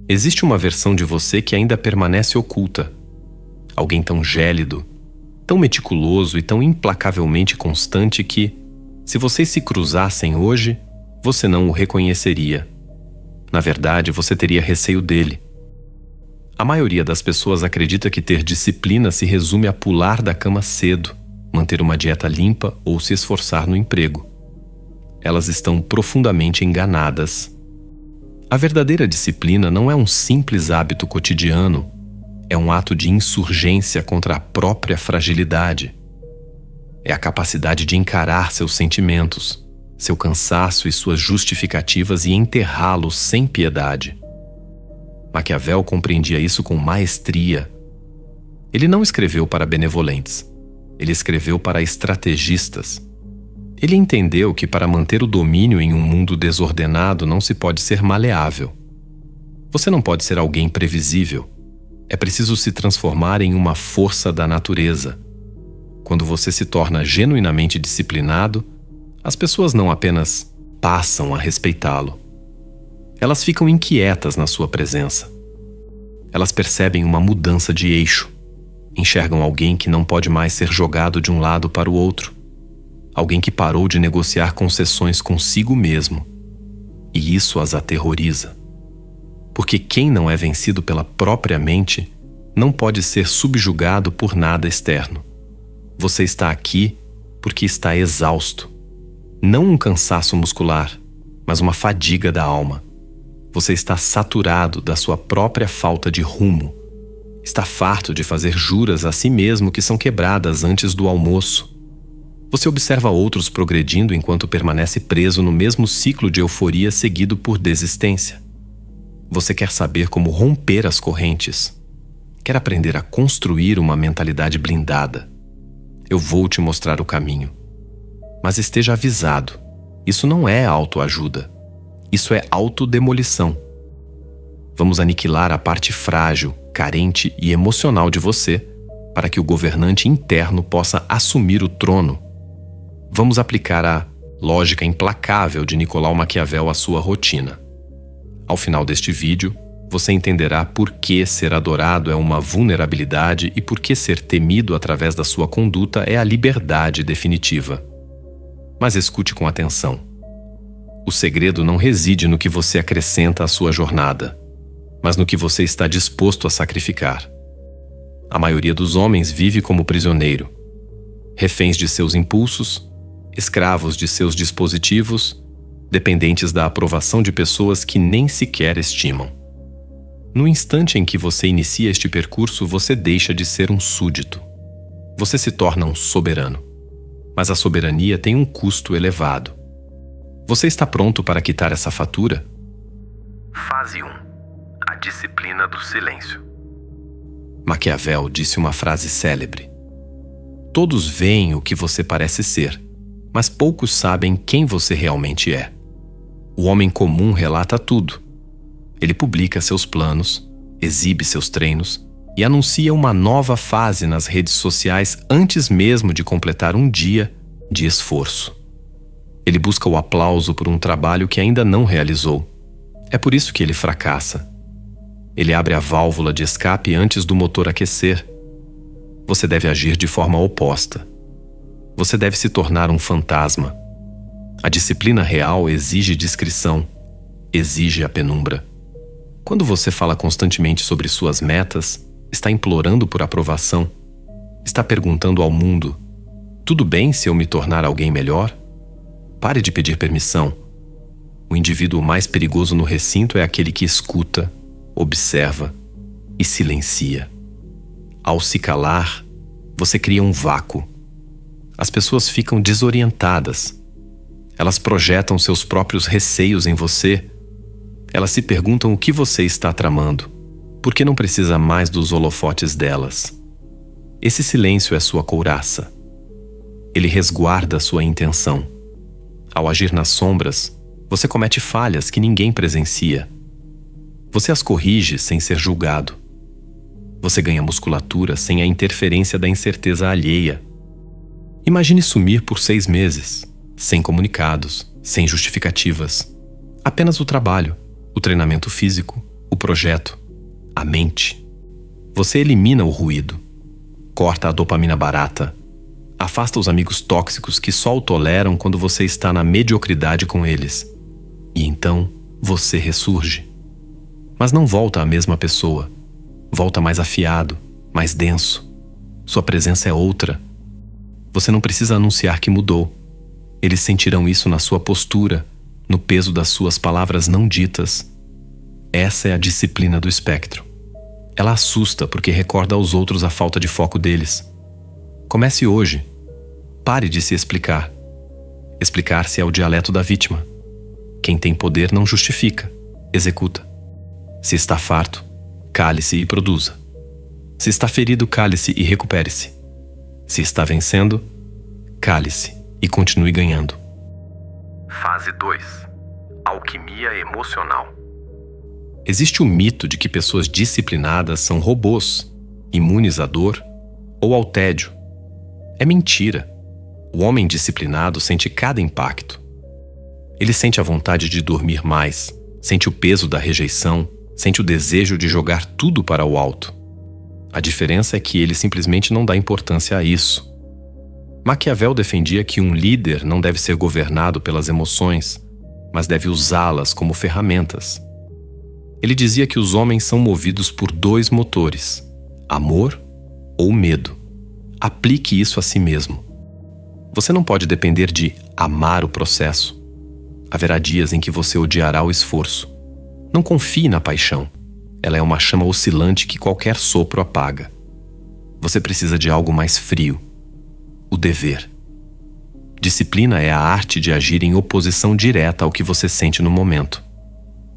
Existe uma versão de você que ainda permanece oculta. Alguém tão gélido, tão meticuloso e tão implacavelmente constante que, se vocês se cruzassem hoje, você não o reconheceria. Na verdade, você teria receio dele. A maioria das pessoas acredita que ter disciplina se resume a pular da cama cedo, manter uma dieta limpa ou se esforçar no emprego. Elas estão profundamente enganadas. A verdadeira disciplina não é um simples hábito cotidiano, é um ato de insurgência contra a própria fragilidade. É a capacidade de encarar seus sentimentos, seu cansaço e suas justificativas e enterrá-los sem piedade. Maquiavel compreendia isso com maestria. Ele não escreveu para benevolentes. Ele escreveu para estrategistas. Ele entendeu que para manter o domínio em um mundo desordenado não se pode ser maleável. Você não pode ser alguém previsível. É preciso se transformar em uma força da natureza. Quando você se torna genuinamente disciplinado, as pessoas não apenas passam a respeitá-lo. Elas ficam inquietas na sua presença. Elas percebem uma mudança de eixo. Enxergam alguém que não pode mais ser jogado de um lado para o outro. Alguém que parou de negociar concessões consigo mesmo. E isso as aterroriza. Porque quem não é vencido pela própria mente não pode ser subjugado por nada externo. Você está aqui porque está exausto. Não um cansaço muscular, mas uma fadiga da alma. Você está saturado da sua própria falta de rumo. Está farto de fazer juras a si mesmo que são quebradas antes do almoço. Você observa outros progredindo enquanto permanece preso no mesmo ciclo de euforia seguido por desistência. Você quer saber como romper as correntes. Quer aprender a construir uma mentalidade blindada. Eu vou te mostrar o caminho. Mas esteja avisado. Isso não é autoajuda. Isso é autodemolição. Vamos aniquilar a parte frágil, carente e emocional de você para que o governante interno possa assumir o trono. Vamos aplicar a lógica implacável de Nicolau Maquiavel à sua rotina. Ao final deste vídeo, você entenderá por que ser adorado é uma vulnerabilidade e por que ser temido através da sua conduta é a liberdade definitiva. Mas escute com atenção. O segredo não reside no que você acrescenta à sua jornada, mas no que você está disposto a sacrificar. A maioria dos homens vive como prisioneiro, reféns de seus impulsos, escravos de seus dispositivos, dependentes da aprovação de pessoas que nem sequer estimam. No instante em que você inicia este percurso, você deixa de ser um súdito. Você se torna um soberano. Mas a soberania tem um custo elevado. Você está pronto para quitar essa fatura? Fase 1. A disciplina do silêncio. Maquiavel disse uma frase célebre. Todos veem o que você parece ser, mas poucos sabem quem você realmente é. O homem comum relata tudo. Ele publica seus planos, exibe seus treinos e anuncia uma nova fase nas redes sociais antes mesmo de completar um dia de esforço. Ele busca o aplauso por um trabalho que ainda não realizou. É por isso que ele fracassa. Ele abre a válvula de escape antes do motor aquecer. Você deve agir de forma oposta. Você deve se tornar um fantasma. A disciplina real exige discrição, exige a penumbra. Quando você fala constantemente sobre suas metas, está implorando por aprovação, está perguntando ao mundo: tudo bem se eu me tornar alguém melhor? Pare de pedir permissão. O indivíduo mais perigoso no recinto é aquele que escuta, observa e silencia. Ao se calar, você cria um vácuo. As pessoas ficam desorientadas. Elas projetam seus próprios receios em você. Elas se perguntam o que você está tramando, porque não precisa mais dos holofotes delas. Esse silêncio é sua couraça. Ele resguarda sua intenção. Ao agir nas sombras, você comete falhas que ninguém presencia. Você as corrige sem ser julgado. Você ganha musculatura sem a interferência da incerteza alheia. Imagine sumir por 6 meses, sem comunicados, sem justificativas. Apenas o trabalho, o treinamento físico, o projeto, a mente. Você elimina o ruído, corta a dopamina barata, afasta os amigos tóxicos que só o toleram quando você está na mediocridade com eles. E então você ressurge. Mas não volta a mesma pessoa. Volta mais afiado, mais denso. Sua presença é outra. Você não precisa anunciar que mudou. Eles sentirão isso na sua postura, no peso das suas palavras não ditas. Essa é a disciplina do espectro. Ela assusta porque recorda aos outros a falta de foco deles. Comece hoje. Pare de se explicar. Explicar-se é o dialeto da vítima. Quem tem poder não justifica, executa. Se está farto, cale-se e produza. Se está ferido, cale-se e recupere-se. Se está vencendo, cale-se e continue ganhando. Fase 2. Alquimia emocional. Existe o mito de que pessoas disciplinadas são robôs, imunes à dor ou ao tédio. É mentira. O homem disciplinado sente cada impacto. Ele sente a vontade de dormir mais, sente o peso da rejeição, sente o desejo de jogar tudo para o alto. A diferença é que ele simplesmente não dá importância a isso. Maquiavel defendia que um líder não deve ser governado pelas emoções, mas deve usá-las como ferramentas. Ele dizia que os homens são movidos por 2 motores, amor ou medo. Aplique isso a si mesmo. Você não pode depender de amar o processo. Haverá dias em que você odiará o esforço. Não confie na paixão. Ela é uma chama oscilante que qualquer sopro apaga. Você precisa de algo mais frio. O dever. Disciplina é a arte de agir em oposição direta ao que você sente no momento.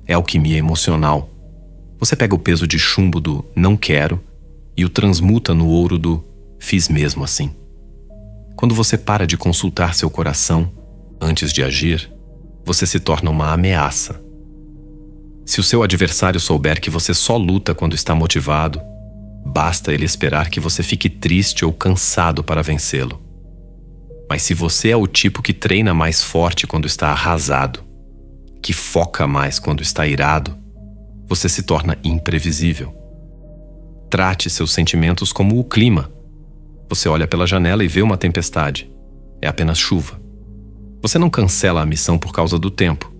É alquimia emocional. Você pega o peso de chumbo do não quero e o transmuta no ouro do fiz mesmo assim. Quando você para de consultar seu coração antes de agir, você se torna uma ameaça. Se o seu adversário souber que você só luta quando está motivado, basta ele esperar que você fique triste ou cansado para vencê-lo. Mas se você é o tipo que treina mais forte quando está arrasado, que foca mais quando está irado, você se torna imprevisível. Trate seus sentimentos como o clima. Você olha pela janela e vê uma tempestade. É apenas chuva. Você não cancela a missão por causa do tempo.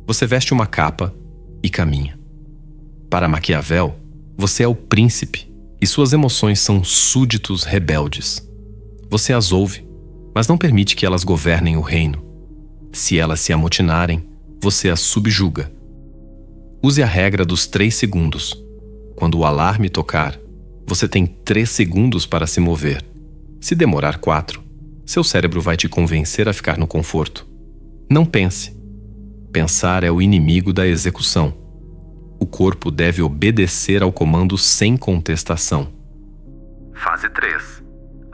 Você veste uma capa e caminha. Para Maquiavel, você é o príncipe e suas emoções são súditos rebeldes. Você as ouve, mas não permite que elas governem o reino. Se elas se amotinarem, você as subjuga. Use a regra dos 3 segundos. Quando o alarme tocar, você tem 3 segundos para se mover. Se demorar 4, seu cérebro vai te convencer a ficar no conforto. Não pense. Pensar é o inimigo da execução. O corpo deve obedecer ao comando sem contestação. Fase 3.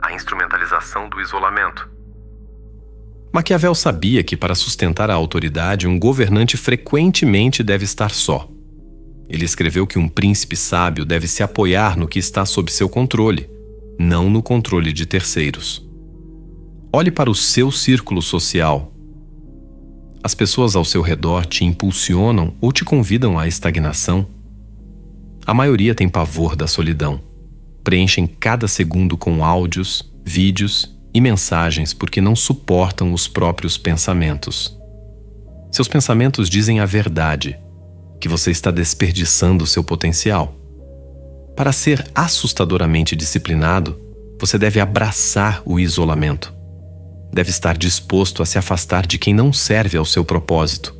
A instrumentalização do isolamento. Maquiavel sabia que para sustentar a autoridade, um governante frequentemente deve estar só. Ele escreveu que um príncipe sábio deve se apoiar no que está sob seu controle, não no controle de terceiros. Olhe para o seu círculo social. As pessoas ao seu redor te impulsionam ou te convidam à estagnação. A maioria tem pavor da solidão. Preenchem cada segundo com áudios, vídeos e mensagens porque não suportam os próprios pensamentos. Seus pensamentos dizem a verdade, que você está desperdiçando seu potencial. Para ser assustadoramente disciplinado, você deve abraçar o isolamento. Deve estar disposto a se afastar de quem não serve ao seu propósito.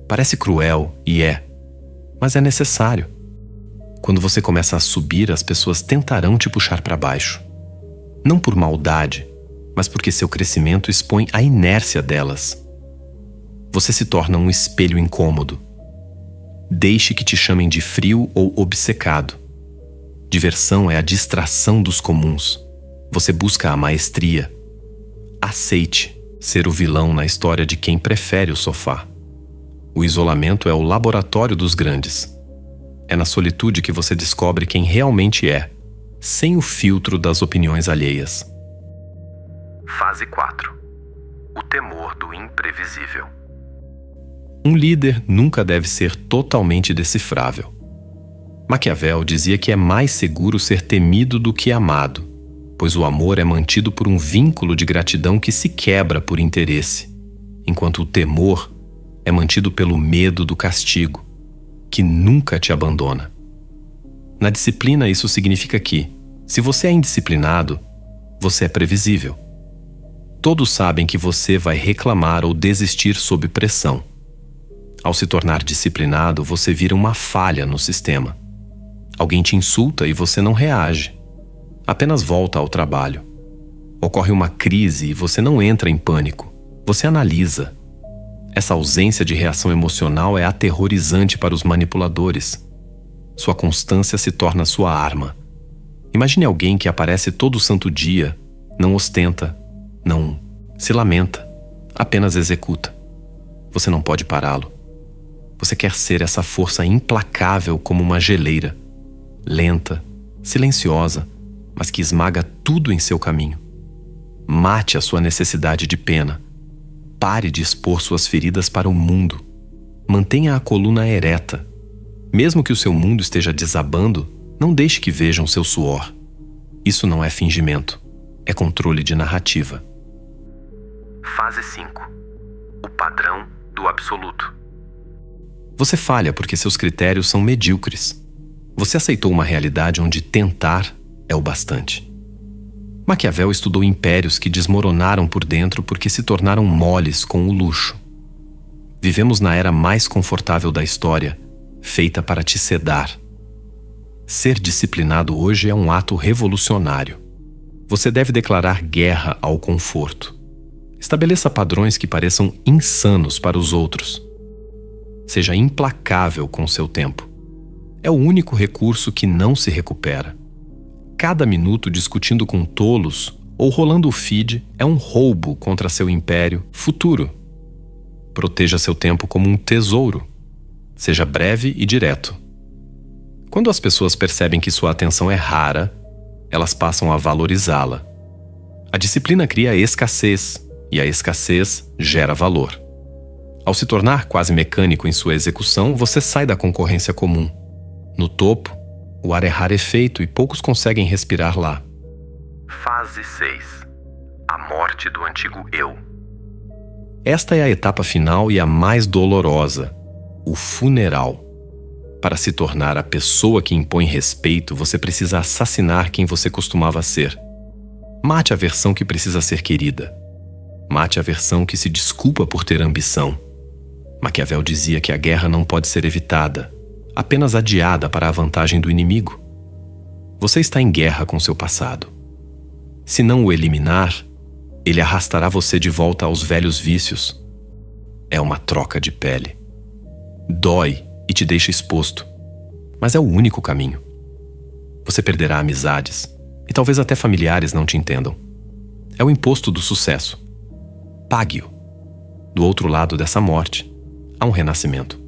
Parece cruel, e é, mas é necessário. Quando você começa a subir, as pessoas tentarão te puxar para baixo. Não por maldade, mas porque seu crescimento expõe a inércia delas. Você se torna um espelho incômodo. Deixe que te chamem de frio ou obcecado. Diversão é a distração dos comuns. Você busca a maestria. Aceite ser o vilão na história de quem prefere o sofá. O isolamento é o laboratório dos grandes. É na solitude que você descobre quem realmente é, sem o filtro das opiniões alheias. Fase 4. O temor do imprevisível. Um líder nunca deve ser totalmente decifrável. Maquiavel dizia que é mais seguro ser temido do que amado, pois o amor é mantido por um vínculo de gratidão que se quebra por interesse, enquanto o temor é mantido pelo medo do castigo, que nunca te abandona. Na disciplina, isso significa que, se você é indisciplinado, você é previsível. Todos sabem que você vai reclamar ou desistir sob pressão. Ao se tornar disciplinado, você vira uma falha no sistema. Alguém te insulta e você não reage. Apenas volta ao trabalho. Ocorre uma crise e você não entra em pânico. Você analisa. Essa ausência de reação emocional é aterrorizante para os manipuladores. Sua constância se torna sua arma. Imagine alguém que aparece todo santo dia, não ostenta, não se lamenta, apenas executa. Você não pode pará-lo. Você quer ser essa força implacável como uma geleira, lenta, silenciosa, mas que esmaga tudo em seu caminho. Mate a sua necessidade de pena. Pare de expor suas feridas para o mundo. Mantenha a coluna ereta. Mesmo que o seu mundo esteja desabando, não deixe que vejam seu suor. Isso não é fingimento, é controle de narrativa. Fase 5. O padrão do absoluto. Você falha porque seus critérios são medíocres. Você aceitou uma realidade onde tentar é o bastante. Maquiavel estudou impérios que desmoronaram por dentro porque se tornaram moles com o luxo. Vivemos na era mais confortável da história, feita para te sedar. Ser disciplinado hoje é um ato revolucionário. Você deve declarar guerra ao conforto. Estabeleça padrões que pareçam insanos para os outros. Seja implacável com seu tempo. É o único recurso que não se recupera. Cada minuto discutindo com tolos ou rolando o feed é um roubo contra seu império futuro. Proteja seu tempo como um tesouro. Seja breve e direto. Quando as pessoas percebem que sua atenção é rara, elas passam a valorizá-la. A disciplina cria escassez, e a escassez gera valor. Ao se tornar quase mecânico em sua execução, você sai da concorrência comum. No topo, o ar é rarefeito e poucos conseguem respirar lá. Fase 6. A morte do antigo eu. Esta é a etapa final e a mais dolorosa, o funeral. Para se tornar a pessoa que impõe respeito, você precisa assassinar quem você costumava ser. Mate a versão que precisa ser querida. Mate a versão que se desculpa por ter ambição. Maquiavel dizia que a guerra não pode ser evitada, apenas adiada para a vantagem do inimigo. Você está em guerra com seu passado. Se não o eliminar, ele arrastará você de volta aos velhos vícios. É uma troca de pele. Dói e te deixa exposto, mas é o único caminho. Você perderá amizades, e talvez até familiares não te entendam. É o imposto do sucesso. Pague-o. Do outro lado dessa morte, há um renascimento.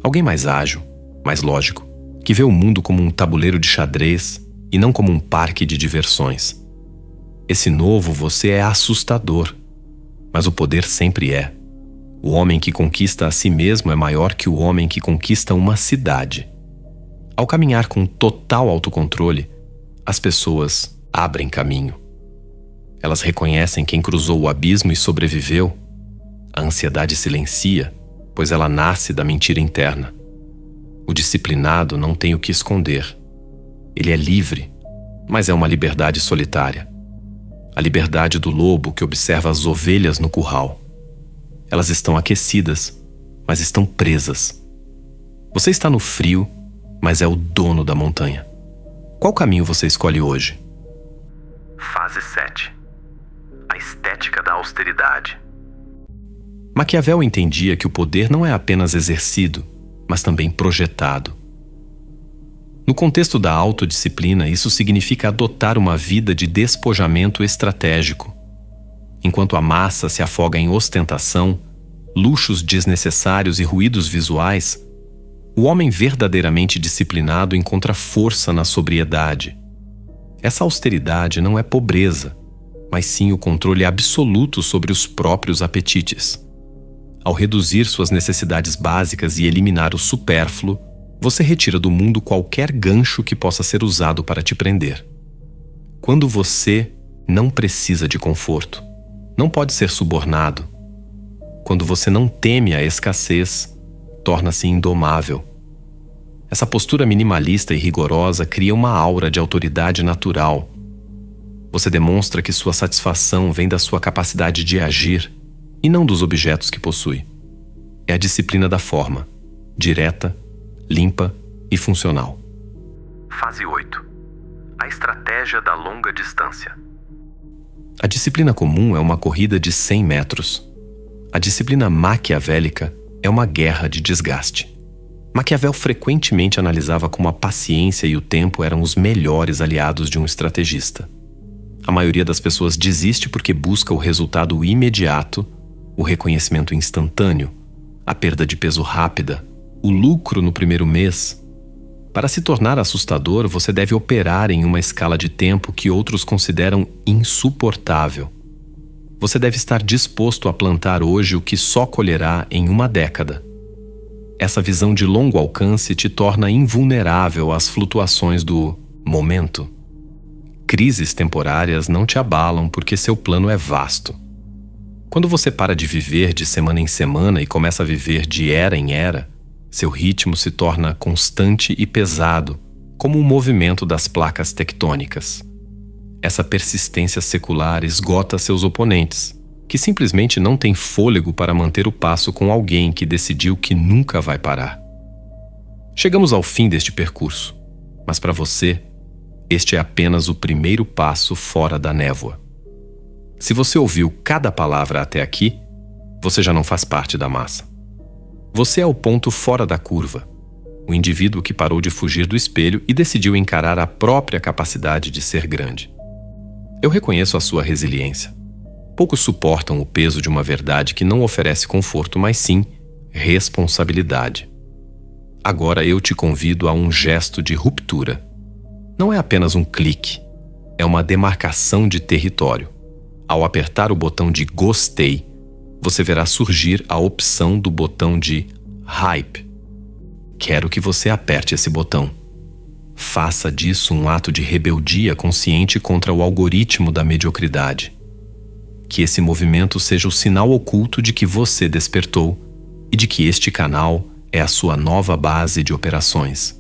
Alguém mais ágil, mais lógico, que vê o mundo como um tabuleiro de xadrez e não como um parque de diversões. Esse novo você é assustador, mas o poder sempre é. O homem que conquista a si mesmo é maior que o homem que conquista uma cidade. Ao caminhar com total autocontrole, as pessoas abrem caminho. Elas reconhecem quem cruzou o abismo e sobreviveu. A ansiedade silencia, pois ela nasce da mentira interna. O disciplinado não tem o que esconder. Ele é livre, mas é uma liberdade solitária. A liberdade do lobo que observa as ovelhas no curral. Elas estão aquecidas, mas estão presas. Você está no frio, mas é o dono da montanha. Qual caminho você escolhe hoje? Fase 7. A estética da austeridade. Maquiavel entendia que o poder não é apenas exercido, mas também projetado. No contexto da autodisciplina, isso significa adotar uma vida de despojamento estratégico. Enquanto a massa se afoga em ostentação, luxos desnecessários e ruídos visuais, o homem verdadeiramente disciplinado encontra força na sobriedade. Essa austeridade não é pobreza, mas sim o controle absoluto sobre os próprios apetites. Ao reduzir suas necessidades básicas e eliminar o supérfluo, Você retira do mundo qualquer gancho que possa ser usado para te prender. Quando você não precisa de conforto, não pode ser subornado. Quando você não teme a escassez, torna-se indomável. Essa postura minimalista e rigorosa cria uma aura de autoridade natural. Você demonstra que sua satisfação vem da sua capacidade de agir e não dos objetos que possui. É a disciplina da forma, direta, limpa e funcional. Fase 8. A estratégia da longa distância. A disciplina comum é uma corrida de 100 metros. A disciplina maquiavélica é uma guerra de desgaste. Maquiavel frequentemente analisava como a paciência e o tempo eram os melhores aliados de um estrategista. A maioria das pessoas desiste porque busca o resultado imediato, o reconhecimento instantâneo, a perda de peso rápida, o lucro no primeiro mês. Para se tornar assustador, você deve operar em uma escala de tempo que outros consideram insuportável. Você deve estar disposto a plantar hoje o que só colherá em uma década. Essa visão de longo alcance te torna invulnerável às flutuações do momento. Crises temporárias não te abalam porque seu plano é vasto. Quando você para de viver de semana em semana e começa a viver de era em era, seu ritmo se torna constante e pesado, como o movimento das placas tectônicas. Essa persistência secular esgota seus oponentes, que simplesmente não têm fôlego para manter o passo com alguém que decidiu que nunca vai parar. Chegamos ao fim deste percurso, mas para você, este é apenas o primeiro passo fora da névoa. Se você ouviu cada palavra até aqui, você já não faz parte da massa. Você é o ponto fora da curva, o indivíduo que parou de fugir do espelho e decidiu encarar a própria capacidade de ser grande. Eu reconheço a sua resiliência. Poucos suportam o peso de uma verdade que não oferece conforto, mas sim responsabilidade. Agora eu te convido a um gesto de ruptura. Não é apenas um clique, é uma demarcação de território. Ao apertar o botão de gostei, você verá surgir a opção do botão de hype. Quero que você aperte esse botão. Faça disso um ato de rebeldia consciente contra o algoritmo da mediocridade. Que esse movimento seja o sinal oculto de que você despertou e de que este canal é a sua nova base de operações.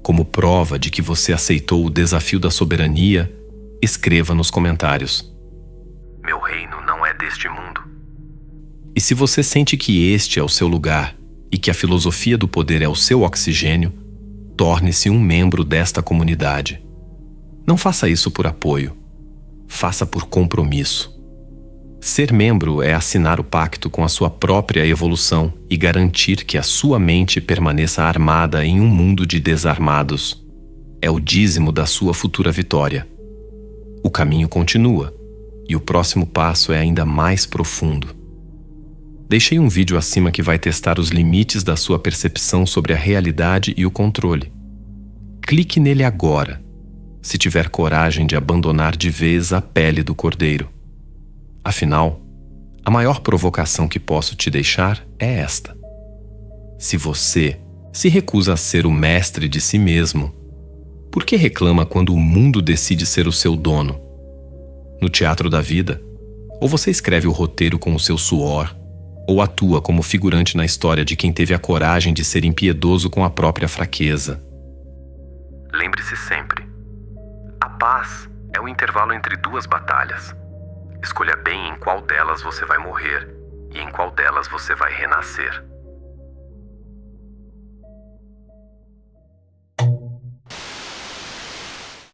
Como prova de que você aceitou o desafio da soberania, escreva nos comentários: Meu reino não é deste mundo. E se você sente que este é o seu lugar e que a filosofia do poder é o seu oxigênio, torne-se um membro desta comunidade. Não faça isso por apoio, faça por compromisso. Ser membro é assinar o pacto com a sua própria evolução e garantir que a sua mente permaneça armada em um mundo de desarmados. É o dízimo da sua futura vitória. O caminho continua, e o próximo passo é ainda mais profundo. Deixei um vídeo acima que vai testar os limites da sua percepção sobre a realidade e o controle. Clique nele agora, se tiver coragem de abandonar de vez a pele do cordeiro. Afinal, a maior provocação que posso te deixar é esta. Se você se recusa a ser o mestre de si mesmo, por que reclama quando o mundo decide ser o seu dono? No teatro da vida, ou você escreve o roteiro com o seu suor, ou atua como figurante na história de quem teve a coragem de ser impiedoso com a própria fraqueza. Lembre-se sempre: a paz é o intervalo entre duas batalhas. Escolha bem em qual delas você vai morrer e em qual delas você vai renascer.